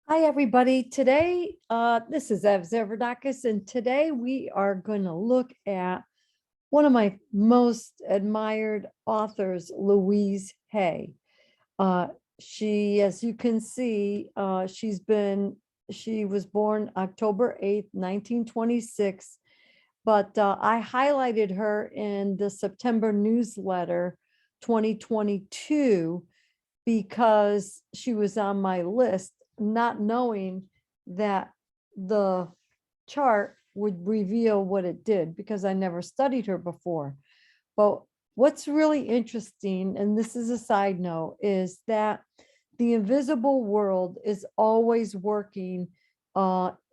Hi, everybody. Today, this is Zervoudakis, and today we are going to look at one of my most admired authors, Louise Hay. Uh, as you can see, she was born October 8th, 1926, but I highlighted her in the September newsletter 2022 because she was on my list, not knowing that the chart would reveal what it did because I never studied her before. But what's really interesting, and this is a side note, is that the invisible world is always working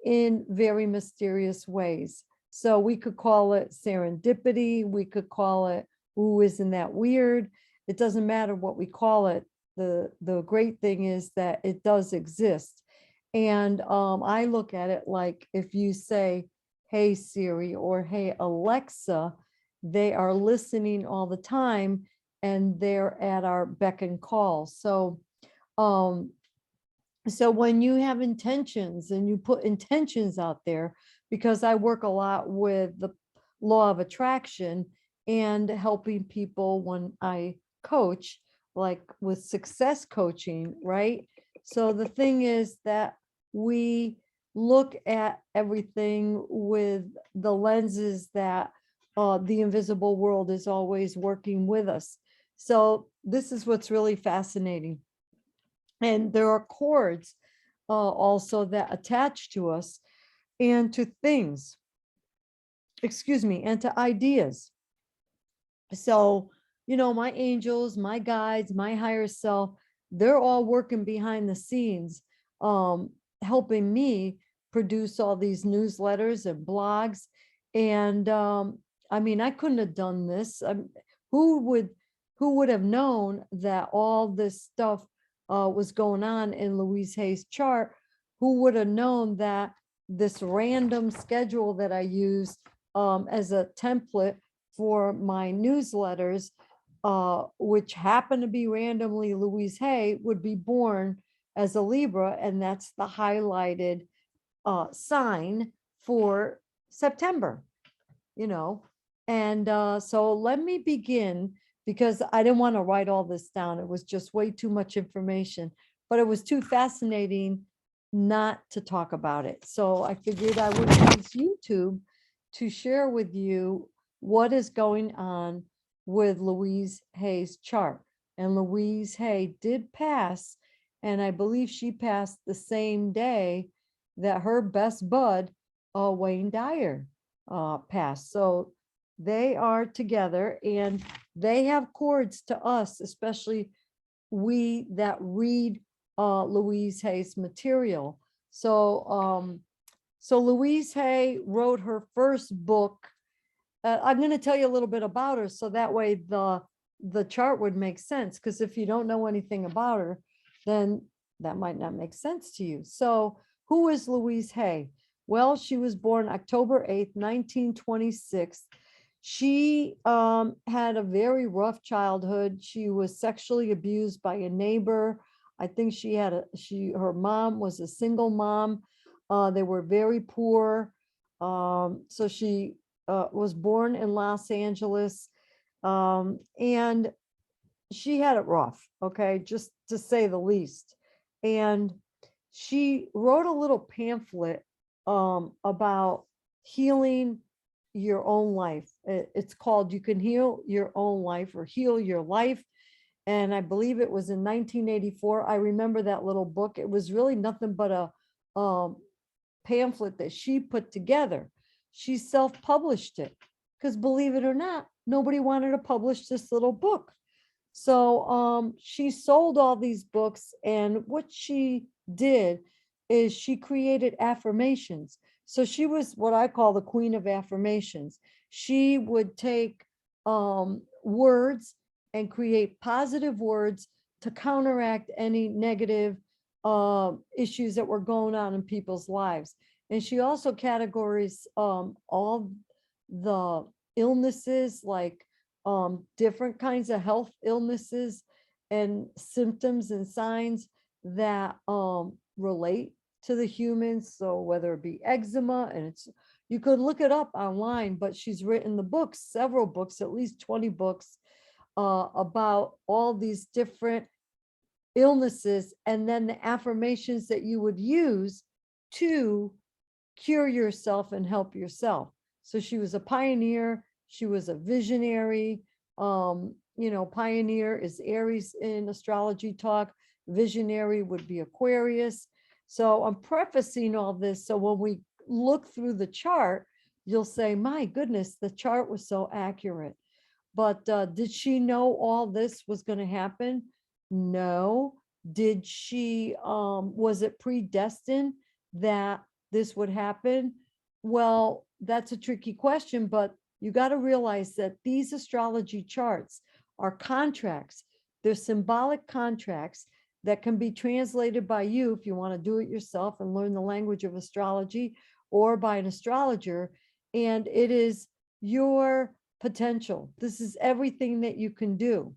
in very mysterious ways. So we could call it serendipity. We could call it, ooh, isn't that weird? It doesn't matter what we call it. The great thing is that it does exist. And I look at it like if you say, hey Siri or hey Alexa, they are listening all the time and they're at our beck and call. Um, so when you have intentions and you put intentions out there, because I work a lot with the law of attraction and helping people when I coach, like with success coaching, right? So the thing is that we look at everything with the lenses that the invisible world is always working with us. So this is what's really fascinating. And there are cords also that attach to us and to things, excuse me, and to ideas. So, my angels, my guides, my higher self, they're all working behind the scenes, helping me produce all these newsletters and blogs. And I mean, I couldn't have done this. Who would who would have known that all this stuff was going on in Louise Hay's chart? Who would have known that this random schedule that I use as a template for my newsletters, which happen to be randomly Louise Hay, would be born as a Libra, and that's the highlighted sign for September, you know. And so let me begin because I didn't want to write all this down. It was just way too much information, but it was too fascinating not to talk about it. So I figured I would use YouTube to share with you what is going on with Louise Hay's chart. And Louise Hay did pass, and I believe she passed the same day that her best bud, Wayne Dyer, passed. So they are together and they have cords to us, especially we that read Louise Hay's material. So Louise Hay wrote her first book. I'm going to tell you a little bit about her, so that way the chart would make sense. Because if you don't know anything about her, then that might not make sense to you. So, who is Louise Hay? Well, she was born October 8th, 1926. She had a very rough childhood. She was sexually abused by a neighbor. I think her mom was a single mom. They were very poor. So she was born in Los Angeles, and she had it rough, okay, just to say the least. And she wrote a little pamphlet about healing your own life. It's called You Can Heal Your Own Life, or Heal Your Life. And I believe it was in 1984. I remember that little book. It was really nothing but a pamphlet that she put together. She self-published it because, believe it or not, nobody wanted to publish this little book. So she sold all these books, and what she did is she created affirmations. So she was what I call the queen of affirmations. She would take words and create positive words to counteract any negative issues that were going on in people's lives. And she also categorized all the illnesses, like different kinds of health illnesses and symptoms and signs that relate to the humans. So whether it be eczema, and you could look it up online, but she's written the books, several books, at least 20 books, about all these different illnesses, and then the affirmations that you would use to cure yourself and help yourself. So she was a pioneer. She was a visionary. Pioneer is Aries in astrology talk. Visionary would be Aquarius. So I'm prefacing all this, so when we look through the chart, you'll say, my goodness, the chart was so accurate. But did she know all this was going to happen? No. Did she, was it predestined that this would happen? Well, that's a tricky question, but you got to realize that these astrology charts are contracts. They're symbolic contracts that can be translated by you if you want to do it yourself and learn the language of astrology, or by an astrologer. And it is your potential. This is everything that you can do.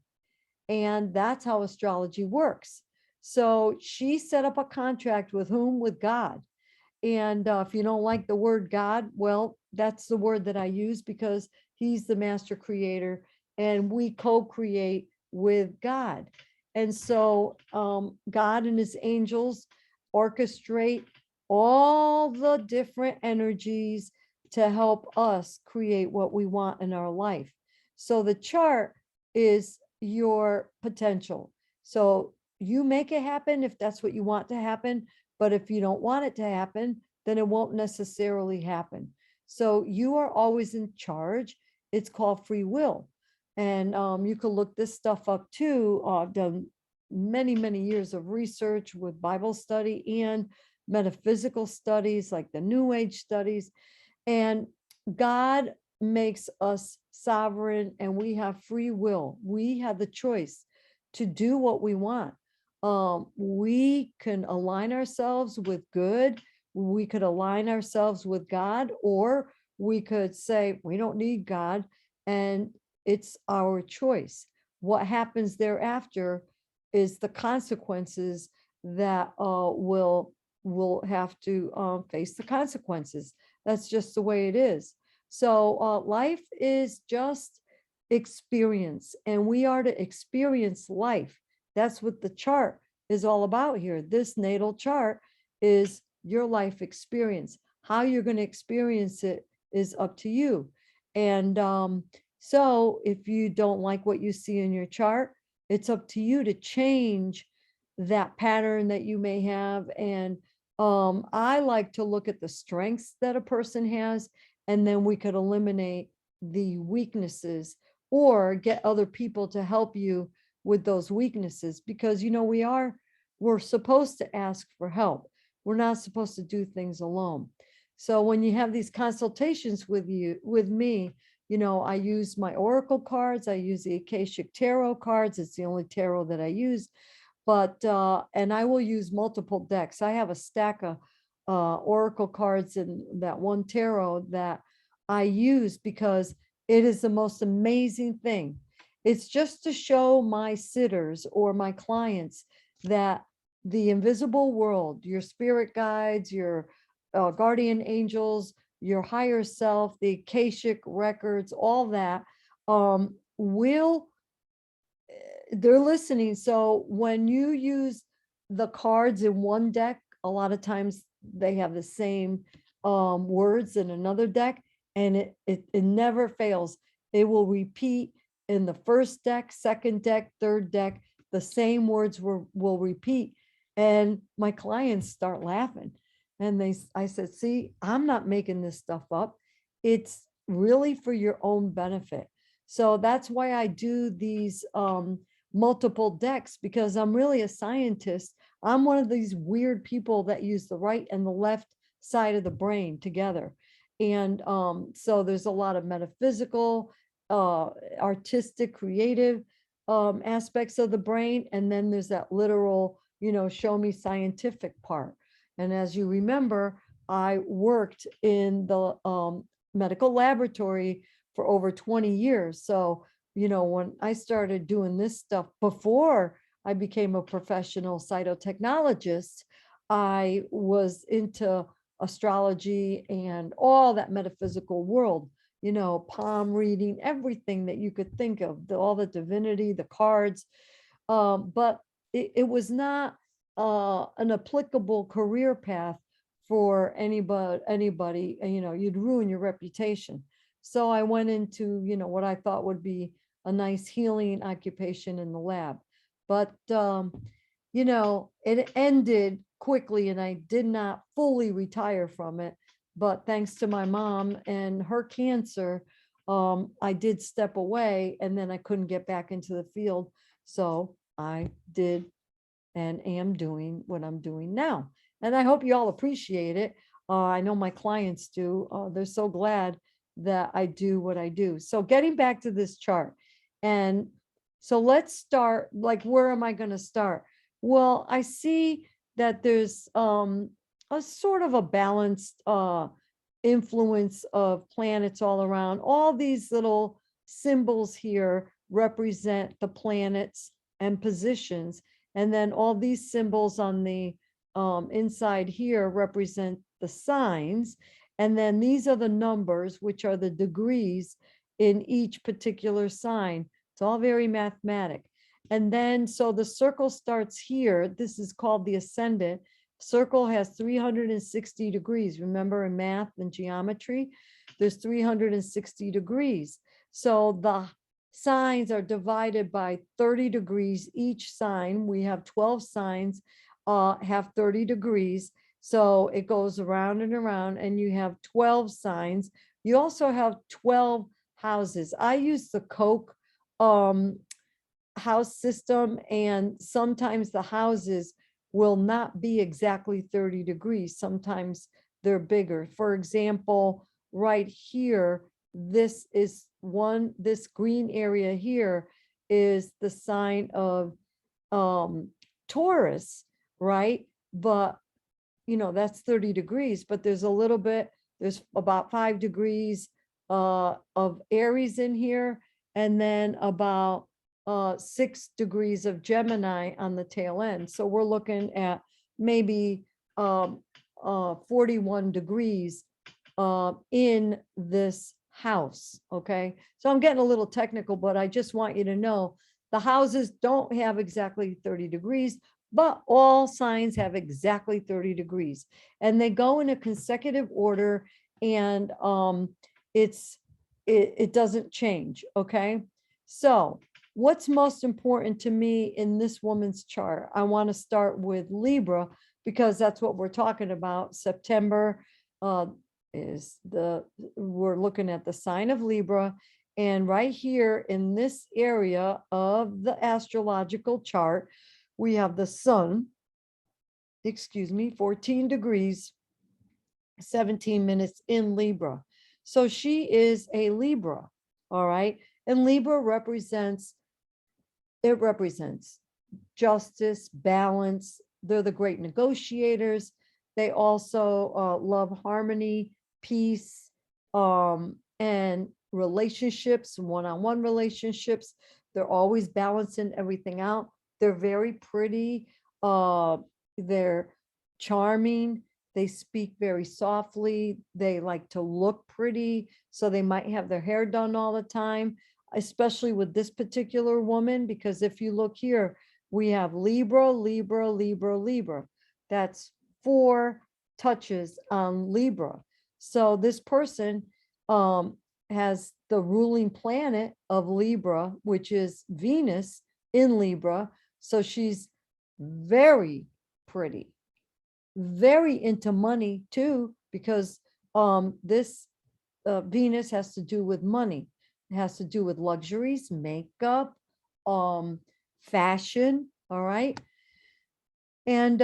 And that's how astrology works. So she set up a contract with whom? With God. And if you don't like the word God, well, that's the word that I use, because he's the master creator and we co-create with God. And so God and his angels orchestrate all the different energies to help us create what we want in our life. So the chart is your potential. So you make it happen if that's what you want to happen. But if you don't want it to happen, then it won't necessarily happen. So you are always in charge. It's called free will. And you can look this stuff up too. I've done many, many years of research with Bible study and metaphysical studies, like the New Age studies. And God makes us sovereign, and we have free will. We have the choice to do what we want. We can align ourselves with good. We could align ourselves with God, or we could say, we don't need God, and it's our choice. What happens thereafter is the consequences that we'll have to face the consequences. That's just the way it is. So life is just experience, and we are to experience life. That's what the chart is all about here. This natal chart is your life experience. How you're going to experience it is up to you. And so if you don't like what you see in your chart, it's up to you to change that pattern that you may have. And I like to look at the strengths that a person has, and then we could eliminate the weaknesses, or get other people to help you with those weaknesses, because we're supposed to ask for help. We're not supposed to do things alone. So when you have these consultations with me, I use my oracle cards. I use the Akashic tarot cards. It's the only tarot that I use. But and I will use multiple decks. I have a stack of oracle cards in that one tarot that I use, because it is the most amazing thing. It's just to show my sitters or my clients that the invisible world, your spirit guides, your guardian angels, your higher self, the Akashic records, all that, they're listening. So when you use the cards in one deck, a lot of times they have the same words in another deck, and it never fails. It will repeat in the first deck, second deck, third deck. The same words will repeat, and my clients start laughing. And I said, see, I'm not making this stuff up. It's really for your own benefit. So that's why I do these multiple decks, because I'm really a scientist. I'm one of these weird people that use the right and the left side of the brain together. And so there's a lot of metaphysical, artistic, creative aspects of the brain. And then there's that literal, show me scientific part. And as you remember, I worked in the medical laboratory for over 20 years. So, when I started doing this stuff before I became a professional cytotechnologist, I was into astrology and all that metaphysical world, you know, palm reading, everything that you could think of, all the divinity, the cards. But it was not an applicable career path for anybody, and, you know, you'd ruin your reputation. So I went into, you know, what I thought would be a nice healing occupation in the lab. But, you know, it ended quickly and I did not fully retire from it. But thanks to my mom and her cancer, I did step away and then I couldn't get back into the field. So I did and am doing what I'm doing now. And I hope you all appreciate it. I know my clients do. They're so glad that I do what I do. So getting back to this chart. And so let's start, like, where am I going to start? Well, I see that there's a sort of a balanced influence of planets all around. All these little symbols here represent the planets and positions. And then all these symbols on the inside here represent the signs. And then these are the numbers, which are the degrees in each particular sign. It's all very mathematic. And then, so the circle starts here. This is called the ascendant. Circle has 360 degrees. Remember, in math and geometry, there's 360 degrees. So the signs are divided by 30 degrees each sign. We have 12 signs, have 30 degrees. So it goes around and around, and you have 12 signs. You also have 12 houses. I use the Koch house system, and sometimes the houses will not be exactly 30 degrees. Sometimes they're bigger. For example, right here, this green area here is the sign of Taurus, right? But, you know, that's 30 degrees, but there's about 5 degrees of Aries in here, and then about 6 degrees of Gemini on the tail end. So we're looking at maybe 41 degrees in this house. Okay. So I'm getting a little technical, but I just want you to know the houses don't have exactly 30 degrees, but all signs have exactly 30 degrees, and they go in a consecutive order, and it doesn't change. Okay. So what's most important to me in this woman's chart? I want to start with Libra, because that's what we're talking about. September we're looking at the sign of Libra. And right here in this area of the astrological chart, we have the sun, 14 degrees, 17 minutes in Libra. So she is a Libra, all right? And Libra represents justice, balance. They're the great negotiators. They also love harmony, peace, and relationships, one-on-one relationships. They're always balancing everything out. They're very pretty. They're charming. They speak very softly. They like to look pretty. So they might have their hair done all the time, especially with this particular woman, because if you look here, we have Libra, Libra, Libra, Libra. That's 4 touches on Libra. So this person has the ruling planet of Libra, which is Venus in Libra. So she's very pretty, very into money too, because this Venus has to do with money. It has to do with luxuries, makeup, fashion. All right. And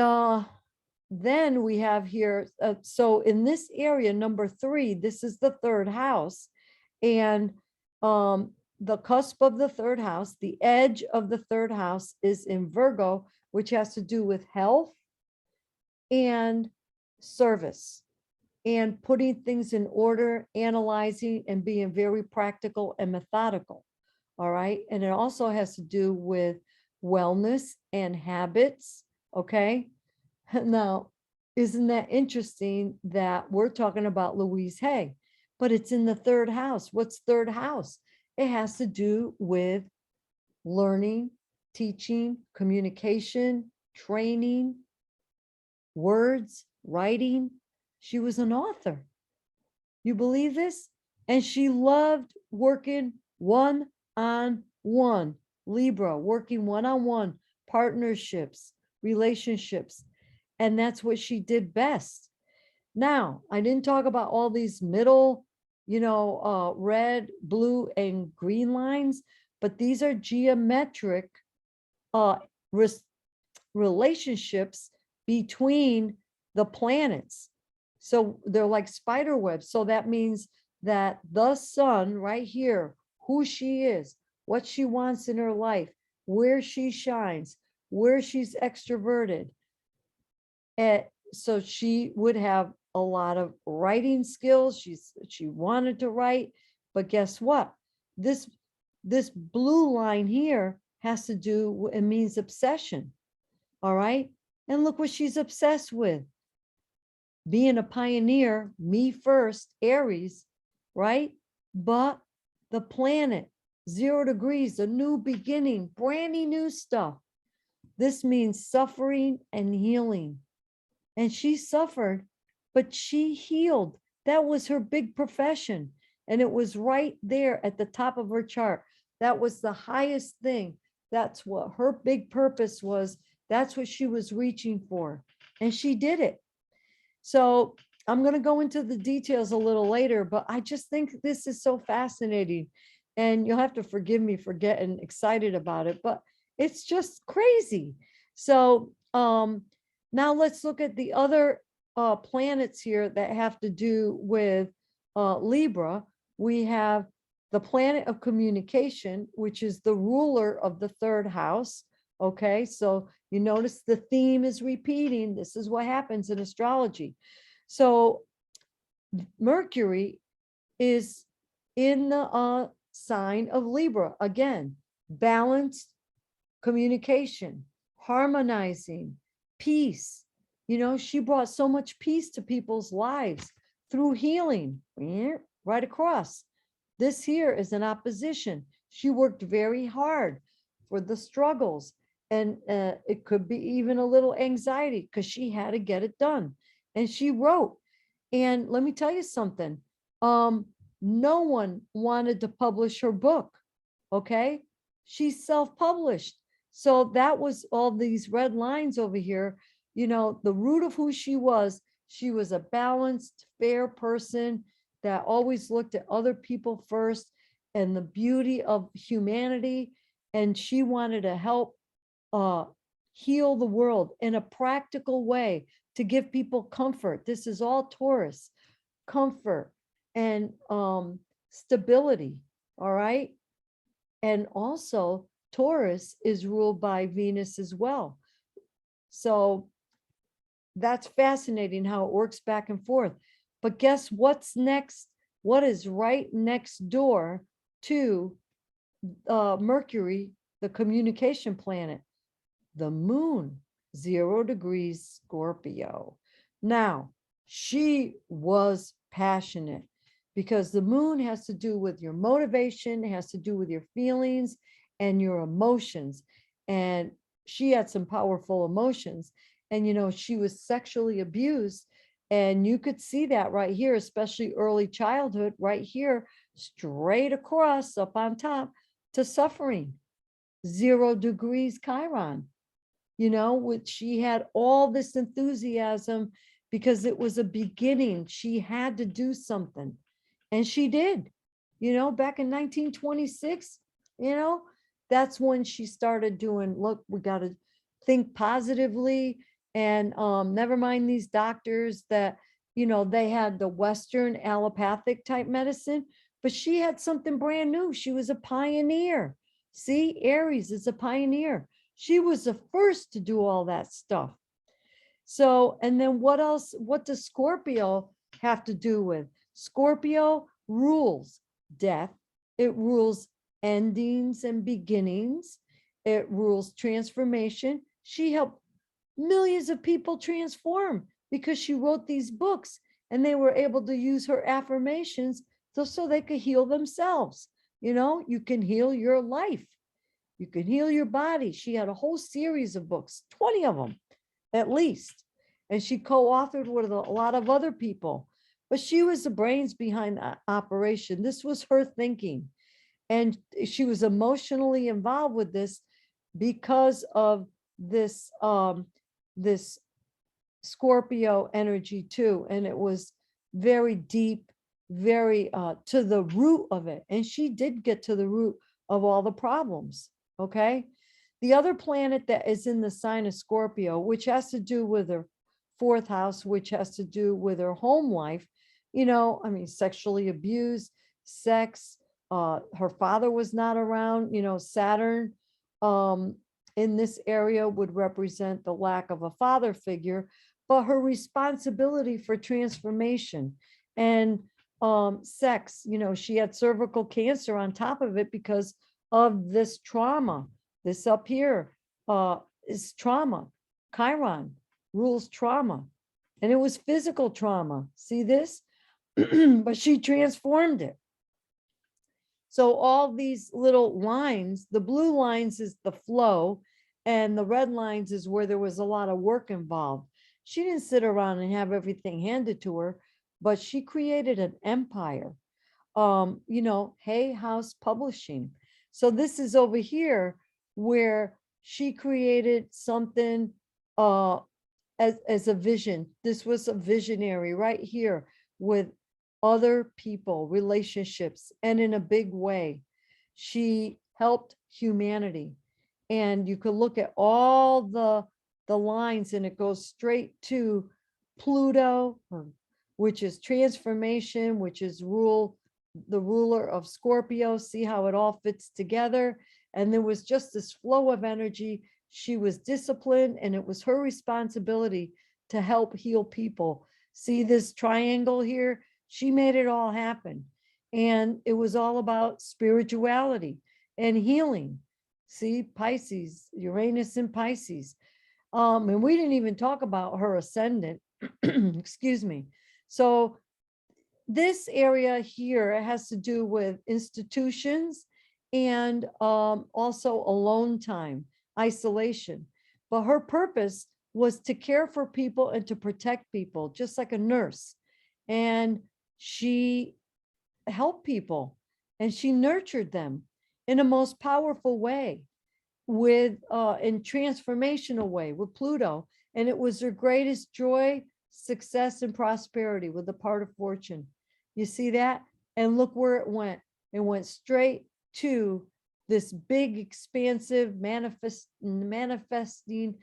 then we have here, so in this area, number 3, this is the 3rd house. And the cusp of the 3rd house, the edge of the 3rd house is in Virgo, which has to do with health and service and putting things in order, analyzing, and being very practical and methodical. All right. And it also has to do with wellness and habits. Okay. Now, isn't that interesting that we're talking about Louise Hay, but it's in the third house? What's third house? It has to do with learning, teaching, communication, training, words, writing. She was an author. You believe this? And she loved working one-on-one, Libra, working one-on-one, partnerships, relationships. And that's what she did best. Now, I didn't talk about all these middle, red, blue, and green lines, but these are geometric uh, relationships between the planets. So they're like spider webs. So that means that the sun right here, who she is, what she wants in her life, where she shines, where she's extroverted. And so she would have a lot of writing skills. She wanted to write, but guess what? This blue line here has to do, it means obsession. All right. And look what she's obsessed with. Being a pioneer, me first, Aries, right? But the planet, 0 degrees, a new beginning, brand new stuff. This means suffering and healing. And she suffered, but she healed. That was her big profession. And it was right there at the top of her chart. That was the highest thing. That's what her big purpose was. That's what she was reaching for. And she did it. So I'm going to go into the details a little later, but I just think this is so fascinating. And you'll have to forgive me for getting excited about it, but it's just crazy. So now let's look at the other planets here that have to do with Libra. We have the planet of communication, which is the ruler of the third house. Okay, so you notice the theme is repeating. This is what happens in astrology. So Mercury is in the sign of Libra. Again, balanced communication, harmonizing, peace. She brought so much peace to people's lives through healing, right across. This here is an opposition. She worked very hard for the struggles. And it could be even a little anxiety because she had to get it done. And she wrote. And let me tell you something. No one wanted to publish her book. Okay. She self-published. So that was all these red lines over here. The root of who she was a balanced, fair person that always looked at other people first and the beauty of humanity. And she wanted to help heal the world in a practical way to give people comfort. This is all Taurus, comfort and stability. All right. And also Taurus is ruled by Venus as well. So that's fascinating how it works back and forth. But guess what's next? What is right next door to Mercury, the communication planet? The moon, 0 degrees Scorpio. Now, she was passionate because the moon has to do with your motivation, it has to do with your feelings and your emotions. And she had some powerful emotions. And, she was sexually abused. And you could see that right here, especially early childhood, right here, straight across up on top to suffering. 0 degrees Chiron. Which she had all this enthusiasm because it was a beginning. She had to do something. And she did, back in 1926, that's when she started doing, look, we got to think positively and never mind these doctors that, they had the Western allopathic type medicine, but she had something brand new. She was a pioneer. See, Aries is a pioneer. She was the first to do all that stuff. So, and then what else? What does Scorpio have to do with? Scorpio rules death. It rules endings and beginnings. It rules transformation. She helped millions of people transformed because she wrote these books, and they were able to use her affirmations so they could heal themselves. You know, you can heal your life. You can heal your body. She had a whole series of books, 20 of them at least. And she co-authored with a lot of other people. But she was the brains behind the operation. This was her thinking. And she was emotionally involved with this because of this Scorpio energy too. And it was very deep, very to the root of it. And she did get to the root of all the problems. Okay. The other planet that is in the sign of Scorpio, which has to do with her fourth house, which has to do with her home life, you know, I mean, sexually abused, sex, her father was not around, you know, Saturn in this area would represent the lack of a father figure, but her responsibility for transformation and sex, you know, she had cervical cancer on top of it because of this trauma. This up here is trauma. Chiron rules trauma. And it was physical trauma. See this? But she transformed it. So all these little lines, the blue lines is the flow, and the red lines is where there was a lot of work involved. She didn't sit around and have everything handed to her, but she created an empire. You know, Hay House Publishing. So this is over here where she created something as a vision. This was a visionary right here with other people, relationships, and in a big way. She helped humanity. And you could look at all the lines, and it goes straight to Pluto, which is transformation, which is the ruler of Scorpio. See how it all fits together. And there was just this flow of energy. She was disciplined, and it was her responsibility to help heal people. See this triangle here? She made it all happen. And it was all about spirituality and healing. See, Pisces, Uranus in Pisces. And we didn't even talk about her ascendant. Excuse me. So this area here has to do with institutions and also alone time, isolation. But her purpose was to care for people and to protect people, just like a nurse. And she helped people, and she nurtured them in a most powerful way with in transformational way with Pluto. And it was her greatest joy, success, and prosperity with the part of fortune. You see that? And look where it went. It went straight to this big, expansive, manifesting,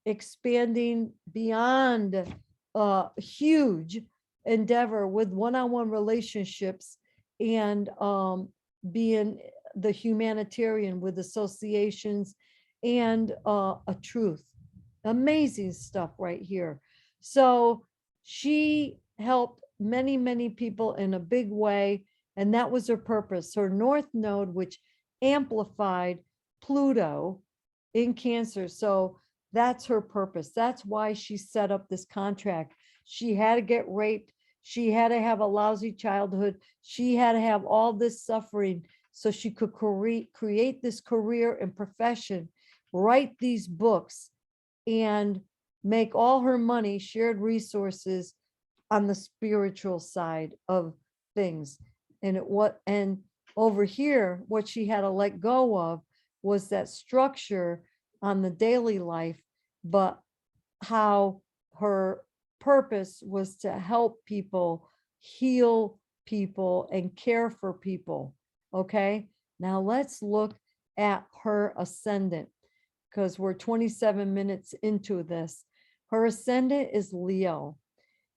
expanding beyond huge endeavor with one-on-one relationships and being the humanitarian with associations and a truth. Amazing stuff right here. So she helped many, many people in a big way. And that was her purpose. Her North Node, which amplified Pluto in Cancer. So that's her purpose. That's why she set up this contract. She had to get raped. She had to have a lousy childhood. She had to have all this suffering so she could create this career and profession, write these books, and make all her money, shared resources on the spiritual side of things. And and over here, what she had to let go of was that structure on the daily life, but how her purpose was to help people, heal people, and care for people. Okay, now let's look at her ascendant, because we're 27 minutes into this. Her ascendant is Leo,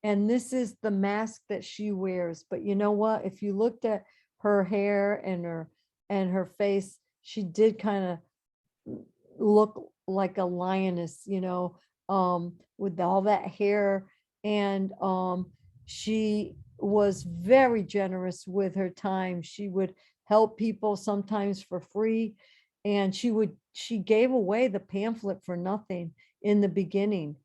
and this is the mask that she wears. But you know what? If you looked at her hair and her face, she did kind of look like a lioness, you know, with all that hair. And she was very generous with her time. She would help people sometimes for free, and she gave away the pamphlet for nothing. in the beginning,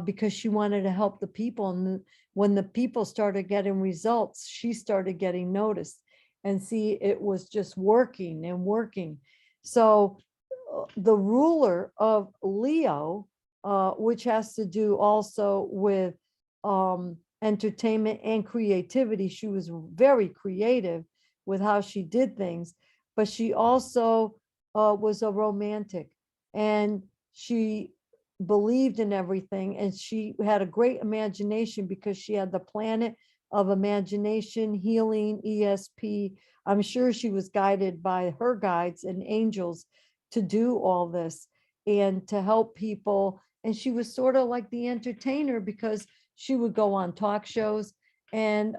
because she wanted to help the people. And when the people started getting results, she started getting noticed. And see, it was just working and working. So the ruler of Leo, which has to do also with entertainment and creativity. She was very creative with how she did things, but she also was a romantic, and she believed in everything, and she had a great imagination because she had the planet of imagination, healing, ESP. I'm sure she was guided by her guides and angels to do all this and to help people. And she was sort of like the entertainer because she would go on talk shows. And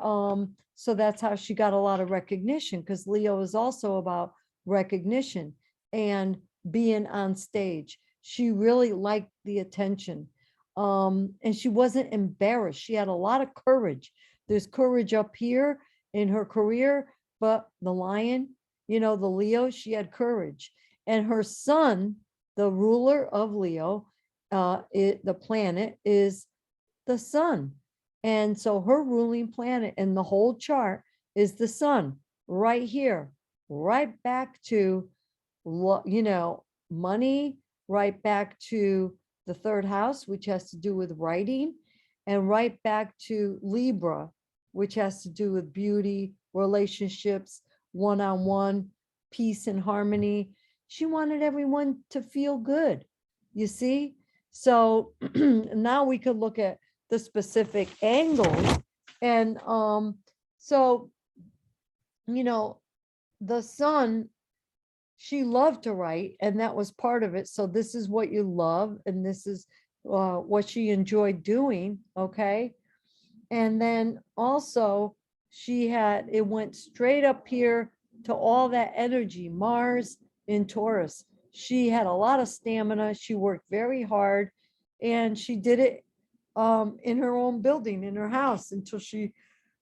so that's how she got a lot of recognition, because Leo is also about recognition and being on stage. She really liked the attention. And she wasn't embarrassed. She had a lot of courage. There's courage up here in her career, but the lion, the Leo, she had courage. And her son, the ruler of Leo, the planet is the sun. And so her ruling planet in the whole chart is the sun right here, right back to, money, right back to the third house, which has to do with writing, and right back to Libra, which has to do with beauty, relationships, one-on-one, peace and harmony. She wanted everyone to feel good, you see? So now we could look at the specific angles. And so, the sun, she loved to write, and that was part of it. So this is what you love, and this is what she enjoyed doing, okay? And then also it went straight up here to all that energy, Mars in Taurus. She had a lot of stamina. She worked very hard, and she did it in her own building, in her house, until she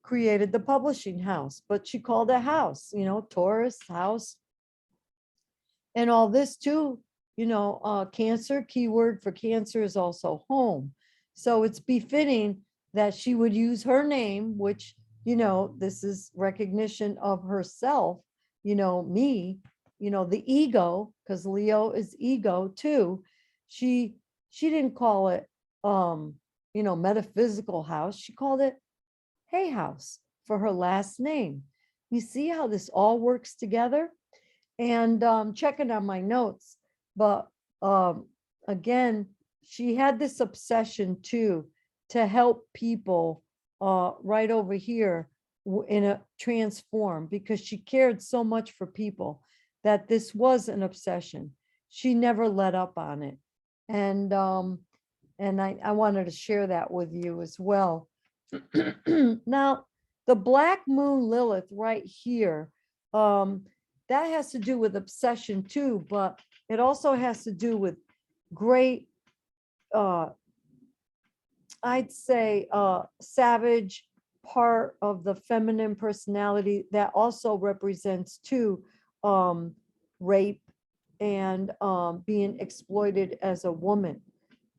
created the publishing house. But she called it house, Taurus house. And all this too, Cancer, keyword for Cancer is also home. So it's befitting that she would use her name, which, this is recognition of herself, me, the ego, because Leo is ego too. She didn't call it, metaphysical house. She called it Hay House for her last name. You see how this all works together? And checking on my notes, but again, she had this obsession too to help people right over here in a transform, because she cared so much for people that this was an obsession. She never let up on it. And I wanted to share that with you as well. Now, the Black Moon Lilith right here, that has to do with obsession too, but it also has to do with great, I'd say, savage part of the feminine personality that also represents too, rape and being exploited as a woman.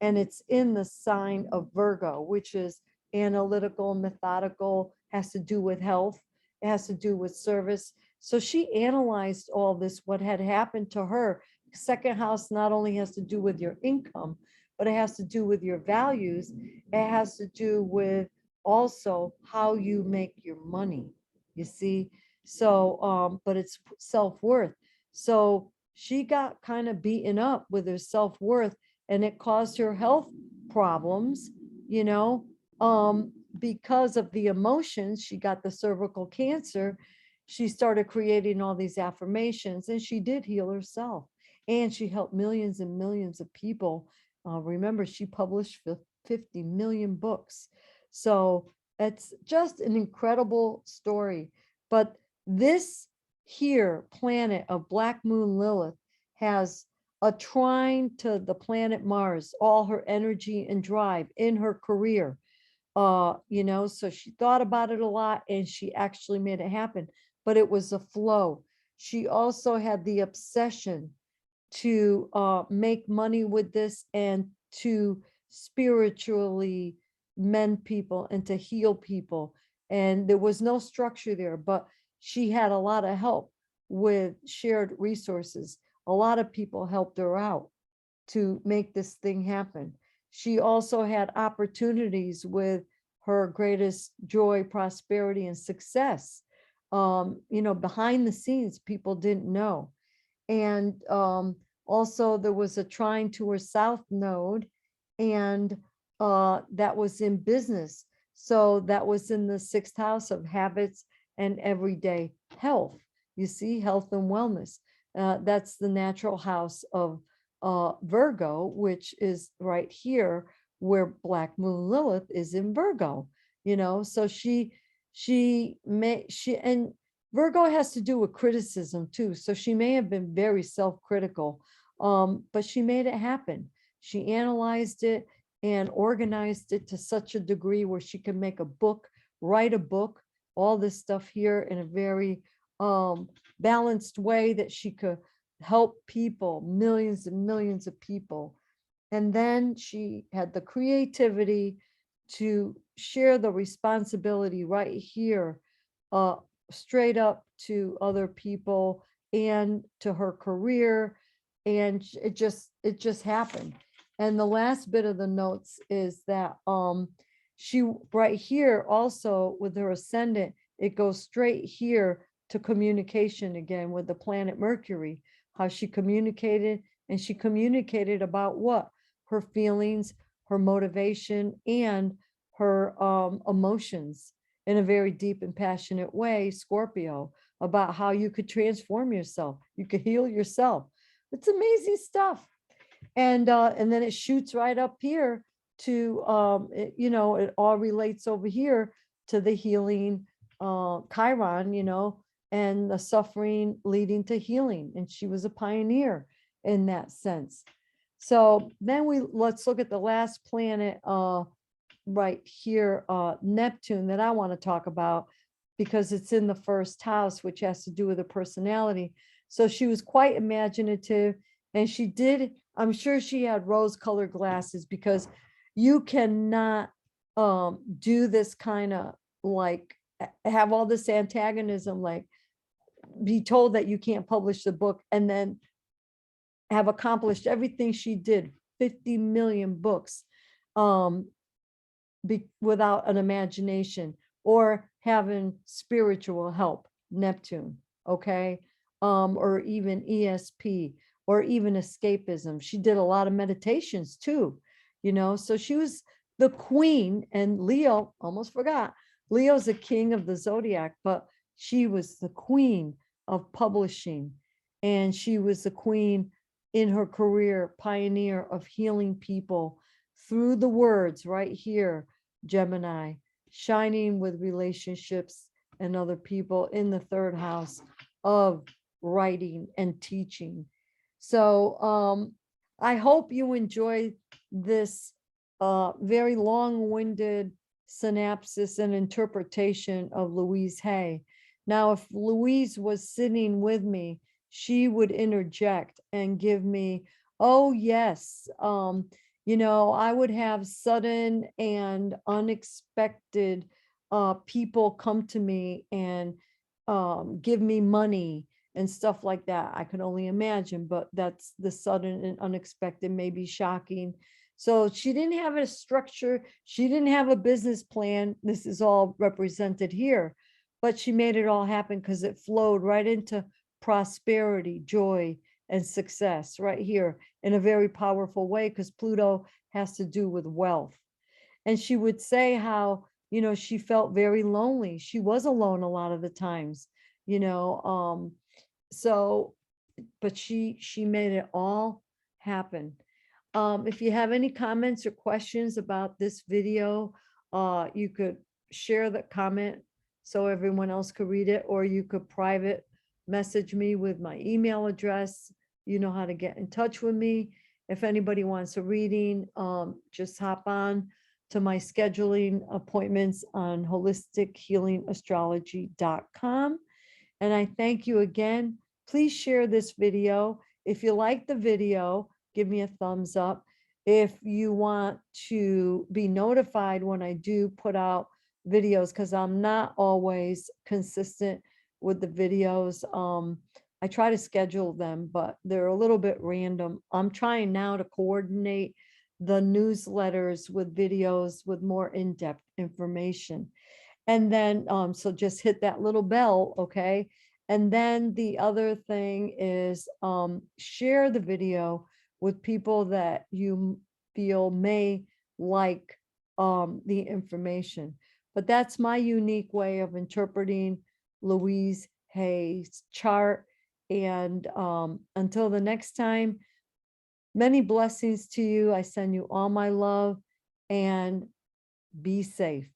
And it's in the sign of Virgo, which is analytical, methodical, has to do with health, it has to do with service. So she analyzed all this, what had happened to her. Second house not only has to do with your income, but it has to do with your values. It has to do with also how you make your money, you see? So, but it's self-worth. So she got kind of beaten up with her self-worth, and it caused her health problems, because of the emotions. She got the cervical cancer. She started creating all these affirmations, and she did heal herself, and she helped millions and millions of people. Remember, she published 50 million books. So it's just an incredible story. But this here planet of Black Moon Lilith has a trine to the planet Mars, all her energy and drive in her career. So she thought about it a lot, and she actually made it happen, but it was a flow. She also had the obsession to make money with this and to spiritually mend people and to heal people. And there was no structure there, but she had a lot of help with shared resources. A lot of people helped her out to make this thing happen. She also had opportunities with her greatest joy, prosperity, and success. Behind the scenes, people didn't know. And also there was a trine to her south node, and that was in business. So that was in the 6th house of habits and everyday health. You see, health and wellness. That's the natural house of Virgo, which is right here where Black Moon Lilith is in Virgo. So and Virgo has to do with criticism too. So she may have been very self-critical, but she made it happen. She analyzed it and organized it to such a degree where she could make a book, write a book, all this stuff here in a very balanced way that she could help people, millions and millions of people. And then she had the creativity to share the responsibility right here, straight up to other people and to her career. And it just happened. And the last bit of the notes is that she right here also with her ascendant, it goes straight here to communication again with the planet Mercury, how she communicated, and she communicated about what? Her feelings, her motivation, and her emotions in a very deep and passionate way, Scorpio, about how you could transform yourself, you could heal yourself. It's amazing stuff. And then it shoots right up here to it all relates over here to the healing Chiron, and the suffering leading to healing. And she was a pioneer in that sense. So then let's look at the last planet right here, Neptune, that I want to talk about because it's in the 1st house, which has to do with her personality. So she was quite imaginative, and I'm sure she had rose-colored glasses, because you cannot do this kind of like have all this antagonism, like be told that you can't publish the book and then have accomplished everything she did, 50 million books, without an imagination or having spiritual help, Neptune, okay? Or even ESP, or even escapism. She did a lot of meditations too, so she was the queen. And Leo, almost forgot, Leo's the king of the zodiac, but she was the queen of publishing, and she was the queen in her career, pioneer of healing people through the words right here, Gemini, shining with relationships and other people in the 3rd house of writing and teaching. So I hope you enjoy this very long-winded synopsis and interpretation of Louise Hay. Now, if Louise was sitting with me, she would interject and give me, oh yes, I would have sudden and unexpected people come to me and give me money and stuff like that. I can only imagine, but that's the sudden and unexpected, maybe shocking. So she didn't have a structure. She didn't have a business plan. This is all represented here, but she made it all happen because it flowed right into prosperity, joy, and success right here in a very powerful way, because Pluto has to do with wealth. And she would say how, she felt very lonely. She was alone a lot of the times, so, but she made it all happen. If you have any comments or questions about this video, you could share the comment so everyone else could read it, or you could private message me with my email address. You know how to get in touch with me. If anybody wants a reading, just hop on to my scheduling appointments on holistichealingastrology.com. And I thank you again. Please share this video. If you like the video, give me a thumbs up. If you want to be notified when I do put out videos, because I'm not always consistent with the videos. I try to schedule them, but they're a little bit random. I'm trying now to coordinate the newsletters with videos with more in-depth information. And then, so just hit that little bell, okay? And then the other thing is, share the video with people that you feel may like, the information. But that's my unique way of interpreting Louise Hay's chart. And, until the next time, many blessings to you. I send you all my love and be safe.